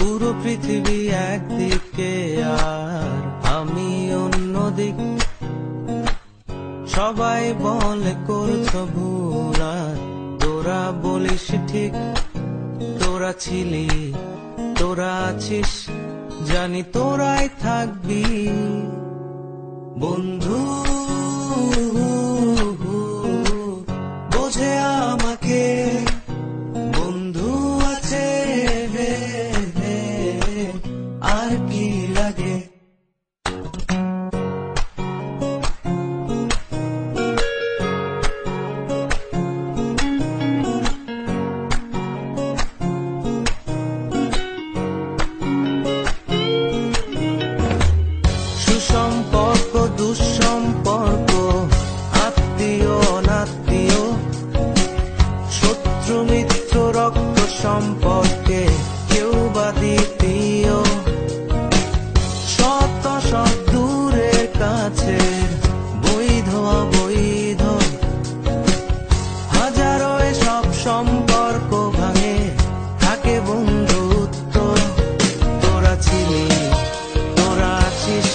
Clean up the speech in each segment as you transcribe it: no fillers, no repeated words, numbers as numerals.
পুরো পৃথিবী একদিকে আর আমি অন্যদিক। সবাই বলে করছো ভুল আর তোরা বলিস ঠিক। তোরা ছিলি, তোরা আছিস, জানি তোরাই থাকবি বন্ধু। বোঝে আমাকে বন্ধু আছে, আর কি লাগে। সুসম্পর্ক দুঃসম্পর্ক, আত্মীয় অনাত্মীয়, শত্রু মিত্র রক্ত সম্পর্কে কেউ বা দ্বিতীয়। শত সব দূরের কাছে, বৈধ অবৈধ, হাজারো সব সম্পর্ক ভাঙে, থাকে বন্ধুত্ব। তোরা ছিলি, তোরা আছিস,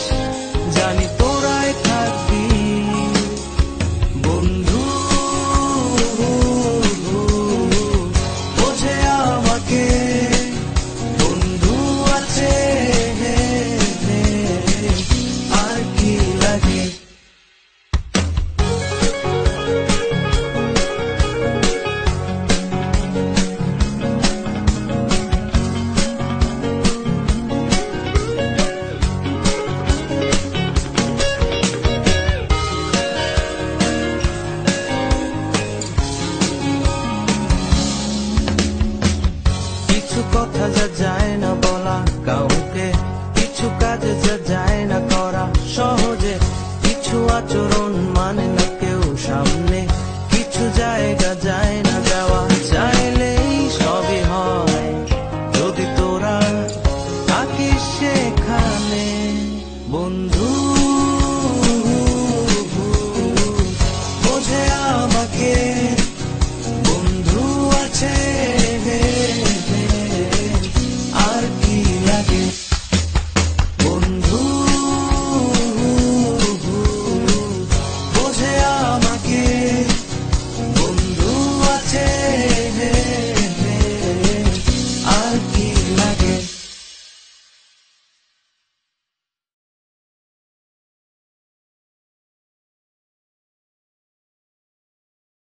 জানি তোরাই থাকবি বন্ধু। বোঝে আমাকে বন্ধু আছে, আর কি লাগে। কিছু কথা যা যায় না বলা কাউকে, কিছু কাজ যা যায় না করা সহজে, কিছু আচরণ মানে না কেউ সামনে, কিছু জায়গা যায় না যাওয়া, চাইলেই সবই হয় যদি তোরা থাকিস সেখানে বন্ধু। বোঝে আমাকে বন্ধু আছে।